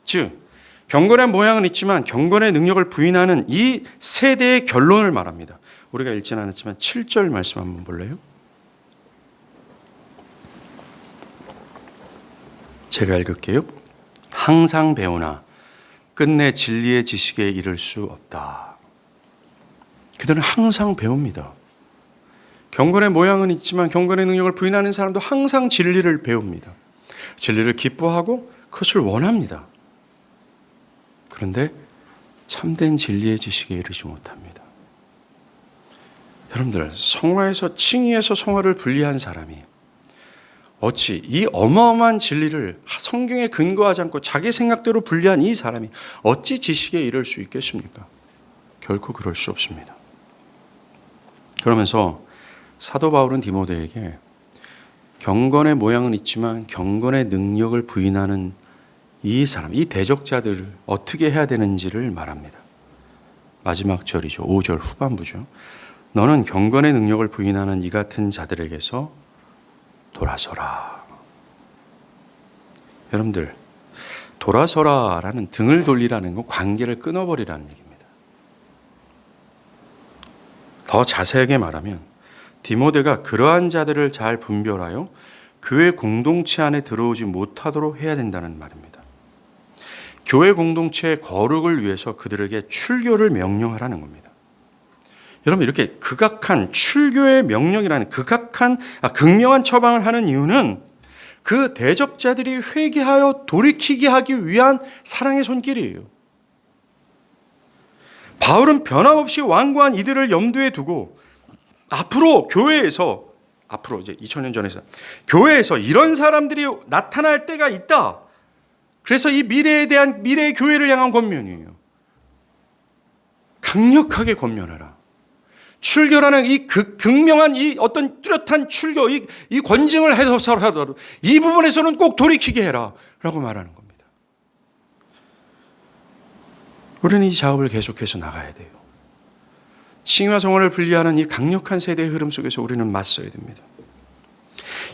즉 경건의 모양은 있지만 경건의 능력을 부인하는 이 세대의 결론을 말합니다. 우리가 읽지는 않았지만 7절 말씀 한번 볼래요? 제가 읽을게요. 항상 배우나 끝내 진리의 지식에 이를 수 없다. 그들은 항상 배웁니다. 경건의 모양은 있지만 경건의 능력을 부인하는 사람도 항상 진리를 배웁니다. 진리를 기뻐하고 그것을 원합니다. 그런데 참된 진리의 지식에 이르지 못합니다. 여러분들, 성화에서 칭의에서 성화를 분리한 사람이 어찌 이 어마어마한 진리를 성경에 근거하지 않고 자기 생각대로 분리한 이 사람이 어찌 지식에 이를 수 있겠습니까? 결코 그럴 수 없습니다. 그러면서 사도 바울은 디모데에게 경건의 모양은 있지만 경건의 능력을 부인하는 이 사람, 이 대적자들을 어떻게 해야 되는지를 말합니다. 마지막 절이죠. 5절 후반부죠. 너는 경건의 능력을 부인하는 이 같은 자들에게서 돌아서라. 여러분들, 돌아서라라는 등을 돌리라는 건 관계를 끊어버리라는 얘기입니다. 더 자세하게 말하면 디모데가 그러한 자들을 잘 분별하여 교회 공동체 안에 들어오지 못하도록 해야 된다는 말입니다. 교회 공동체의 거룩을 위해서 그들에게 출교를 명령하라는 겁니다. 여러분, 이렇게 극악한 출교의 명령이라는 극명한 처방을 하는 이유는 그 대적자들이 회개하여 돌이키게 하기 위한 사랑의 손길이에요. 바울은 변함없이 완고한 이들을 염두에 두고 앞으로 이제 2000년 전에서 교회에서 이런 사람들이 나타날 때가 있다. 그래서 이 미래의 교회를 향한 권면이에요. 강력하게 권면하라. 출교라는 이 극명한 이 어떤 뚜렷한 출교, 이 권징을 해서라도 이 부분에서는 꼭 돌이키게 해라 라고 말하는 겁니다. 우리는 이 작업을 계속해서 나가야 돼요. 칭의와 성화를 분리하는 이 강력한 세대의 흐름 속에서 우리는 맞서야 됩니다.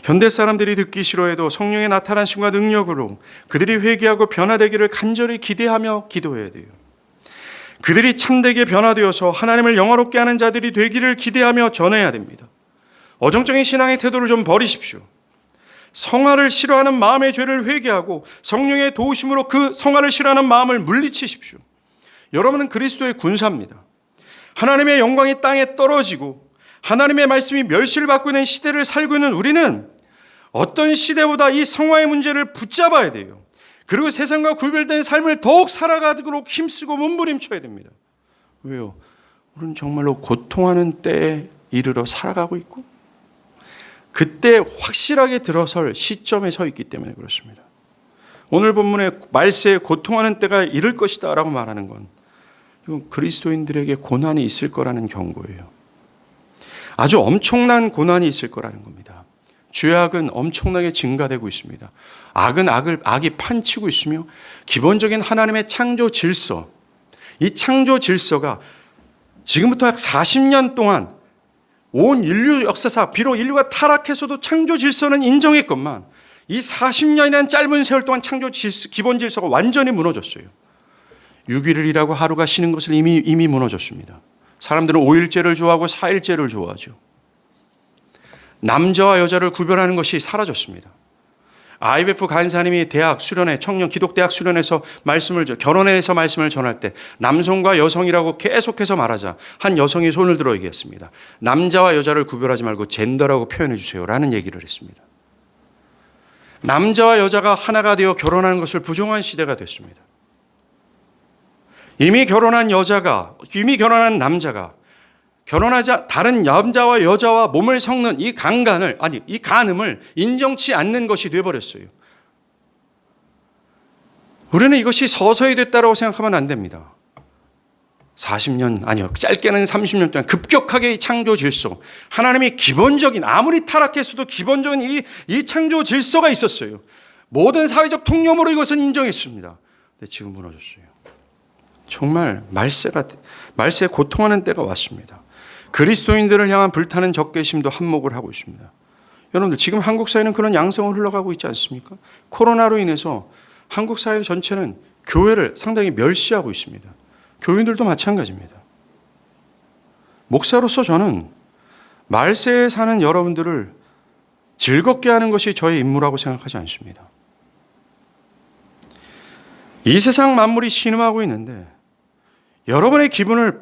현대 사람들이 듣기 싫어해도 성령의 나타나심과 능력으로 그들이 회개하고 변화되기를 간절히 기대하며 기도해야 돼요. 그들이 참되게 변화되어서 하나님을 영화롭게 하는 자들이 되기를 기대하며 전해야 됩니다. 어정쩡한 신앙의 태도를 좀 버리십시오. 성화를 싫어하는 마음의 죄를 회개하고 성령의 도우심으로 그 성화를 싫어하는 마음을 물리치십시오. 여러분은 그리스도의 군사입니다. 하나님의 영광이 땅에 떨어지고 하나님의 말씀이 멸시를 받고 있는 시대를 살고 있는 우리는 어떤 시대보다 이 성화의 문제를 붙잡아야 돼요. 그리고 세상과 구별된 삶을 더욱 살아가도록 힘쓰고 몸부림쳐야 됩니다. 왜요? 우리는 정말로 고통하는 때에 이르러 살아가고 있고 그때 확실하게 들어설 시점에 서 있기 때문에 그렇습니다. 오늘 본문의 말세에 고통하는 때가 이를 것이다 라고 말하는 건 이건 그리스도인들에게 고난이 있을 거라는 경고예요. 아주 엄청난 고난이 있을 거라는 겁니다. 죄악은 엄청나게 증가되고 있습니다. 악이 판치고 있으며 기본적인 하나님의 창조 질서, 이 창조 질서가 지금부터 약 40년 동안 온 인류 역사상 비록 인류가 타락해서도 창조 질서는 인정했건만 이 40년이라는 짧은 세월 동안 창조 질서, 기본 질서가 완전히 무너졌어요. 6일을 일하고 하루가 쉬는 것을 이미 무너졌습니다. 사람들은 5일제를 좋아하고 4일제를 좋아하죠. 남자와 여자를 구별하는 것이 사라졌습니다. IBF 간사님이 대학 수련회, 청년 기독대학 수련회에서 결혼해서 말씀을 전할 때 남성과 여성이라고 계속해서 말하자 한 여성이 손을 들어 얘기했습니다. 남자와 여자를 구별하지 말고 젠더라고 표현해 주세요 라는 얘기를 했습니다. 남자와 여자가 하나가 되어 결혼하는 것을 부정한 시대가 됐습니다. 이미 결혼한 남자가 결혼하자 다른 남자와 여자와 몸을 섞는 이 간음을 인정치 않는 것이 되어버렸어요. 우리는 이것이 서서히 됐다고 생각하면 안 됩니다. 40년, 아니요, 짧게는 30년 동안 급격하게 이 창조 질서, 하나님이 기본적인, 아무리 타락했어도 기본적인 이 창조 질서가 있었어요. 모든 사회적 통념으로 이것은 인정했습니다. 근데 지금 무너졌어요. 정말 말세에 고통하는 때가 왔습니다. 그리스도인들을 향한 불타는 적개심도 한몫을 하고 있습니다. 여러분들 지금 한국 사회는 그런 양상으로 흘러가고 있지 않습니까? 코로나로 인해서 한국 사회 전체는 교회를 상당히 멸시하고 있습니다. 교인들도 마찬가지입니다. 목사로서 저는 말세에 사는 여러분들을 즐겁게 하는 것이 저의 임무라고 생각하지 않습니다. 이 세상 만물이 신음하고 있는데 여러분의 기분을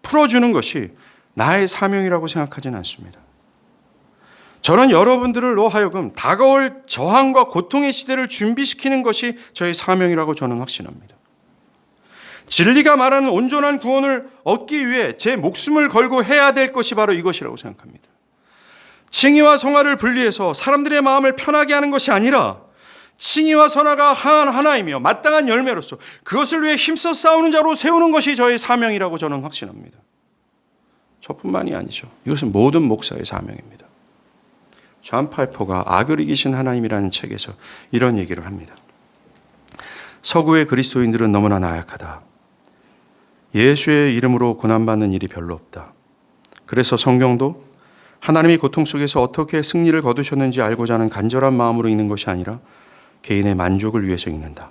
풀어주는 것이 나의 사명이라고 생각하지는 않습니다. 저는 여러분들로 하여금 다가올 저항과 고통의 시대를 준비시키는 것이 저의 사명이라고 저는 확신합니다. 진리가 말하는 온전한 구원을 얻기 위해 제 목숨을 걸고 해야 될 것이 바로 이것이라고 생각합니다. 칭의와 성화를 분리해서 사람들의 마음을 편하게 하는 것이 아니라 칭의와 선화가 하나이며 마땅한 열매로서 그것을 위해 힘써 싸우는 자로 세우는 것이 저의 사명이라고 저는 확신합니다. 저뿐만이 아니죠. 이것은 모든 목사의 사명입니다. 존 파이퍼가 악을 이기신 하나님이라는 책에서 이런 얘기를 합니다. 서구의 그리스도인들은 너무나 나약하다. 예수의 이름으로 고난받는 일이 별로 없다. 그래서 성경도 하나님이 고통 속에서 어떻게 승리를 거두셨는지 알고자 하는 간절한 마음으로 읽는 것이 아니라 개인의 만족을 위해서 읽는다.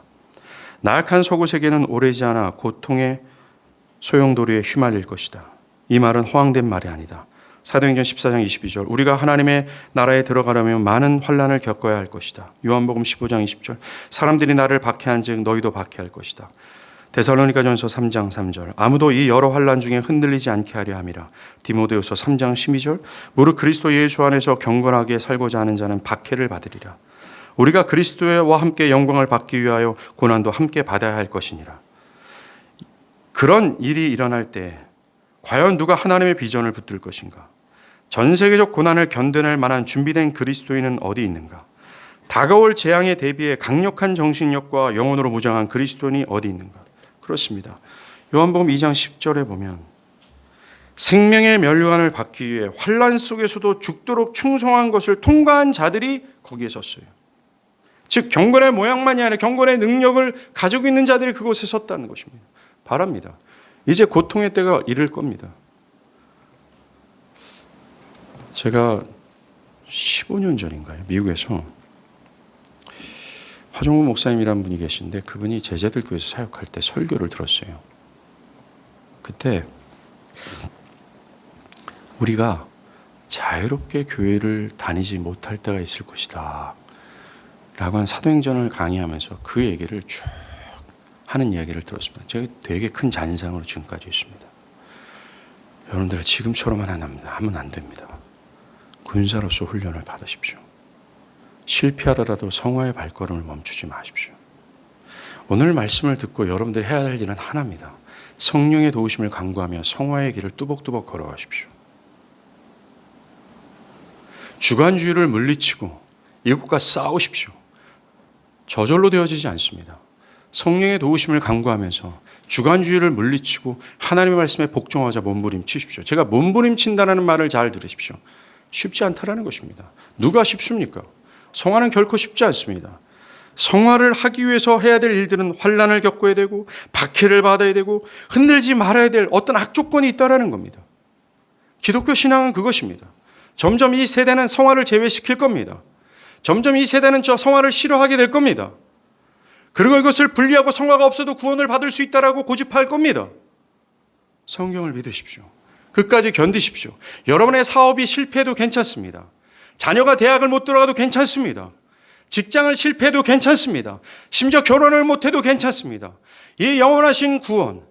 나약한 서구 세계는 오래지 않아 고통의 소용돌이에 휘말릴 것이다. 이 말은 허황된 말이 아니다. 사도행전 14장 22절 우리가 하나님의 나라에 들어가려면 많은 환난을 겪어야 할 것이다. 요한복음 15장 20절 사람들이 나를 박해한즉 너희도 박해할 것이다. 데살로니가전서 3장 3절 아무도 이 여러 환난 중에 흔들리지 않게 하려 함이라. 디모데후서 3장 12절 무릇 그리스도 예수 안에서 경건하게 살고자 하는 자는 박해를 받으리라. 우리가 그리스도와 함께 영광을 받기 위하여 고난도 함께 받아야 할 것이니라. 그런 일이 일어날 때 과연 누가 하나님의 비전을 붙들 것인가? 전 세계적 고난을 견뎌낼 만한 준비된 그리스도인은 어디 있는가? 다가올 재앙에 대비해 강력한 정신력과 영혼으로 무장한 그리스도인이 어디 있는가? 그렇습니다. 요한복음 2장 10절에 보면 생명의 멸관을 받기 위해 환난 속에서도 죽도록 충성한 것을 통과한 자들이 거기에 섰어요. 즉 경건의 모양만이 아니라 경건의 능력을 가지고 있는 자들이 그곳에 섰다는 것입니다. 바랍니다. 이제 고통의 때가 이를 겁니다. 제가 15년 전인가요? 미국에서 화종우 목사님이라는 분이 계신데 그분이 제자들 교회에서 사역할 때 설교를 들었어요. 그때 우리가 자유롭게 교회를 다니지 못할 때가 있을 것이다 라고 한 사도행전을 강의하면서 그 얘기를 쭉 하는 이야기를 들었습니다. 제가 되게 큰 잔상으로 지금까지 있습니다. 여러분들 지금처럼만 하면 안 됩니다. 군사로서 훈련을 받으십시오. 실패하더라도 성화의 발걸음을 멈추지 마십시오. 오늘 말씀을 듣고 여러분들이 해야 할 일은 하나입니다. 성령의 도우심을 간구하며 성화의 길을 뚜벅뚜벅 걸어가십시오. 주관주의를 물리치고 이것과 싸우십시오. 저절로 되어지지 않습니다. 성령의 도우심을 간구하면서 주관주의를 물리치고 하나님의 말씀에 복종하자 몸부림치십시오. 제가 몸부림친다는 말을 잘 들으십시오. 쉽지 않다라는 것입니다. 누가 쉽습니까? 성화는 결코 쉽지 않습니다. 성화를 하기 위해서 해야 될 일들은 환난을 겪어야 되고 박해를 받아야 되고 흔들지 말아야 될 어떤 악조건이 있다라는 겁니다. 기독교 신앙은 그것입니다. 점점 이 세대는 성화를 제외시킬 겁니다. 점점 이 세대는 저 성화를 싫어하게 될 겁니다. 그리고 이것을 분리하고 성화가 없어도 구원을 받을 수 있다라고 고집할 겁니다. 성경을 믿으십시오. 끝까지 견디십시오. 여러분의 사업이 실패해도 괜찮습니다. 자녀가 대학을 못 들어가도 괜찮습니다. 직장을 실패해도 괜찮습니다. 심지어 결혼을 못해도 괜찮습니다. 이 영원하신 구원,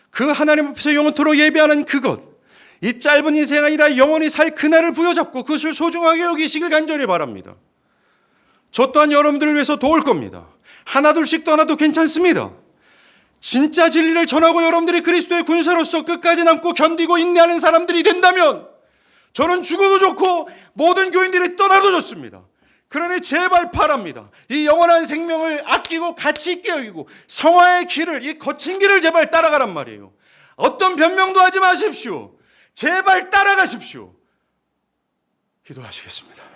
그 하나님 앞에서 영원토록 예배하는 그것, 이 짧은 인생 아니라 영원히 살 그날을 부여잡고 그것을 소중하게 여기시길 간절히 바랍니다. 저 또한 여러분들을 위해서 도울 겁니다. 하나둘씩 떠나도 괜찮습니다. 진짜 진리를 전하고 여러분들이 그리스도의 군사로서 끝까지 남고 견디고 인내하는 사람들이 된다면 저는 죽어도 좋고 모든 교인들이 떠나도 좋습니다. 그러니 제발 바랍니다. 이 영원한 생명을 아끼고 가치 있게 여기고 성화의 길을, 이 거친 길을 제발 따라가란 말이에요. 어떤 변명도 하지 마십시오. 제발 따라가십시오. 기도하시겠습니다.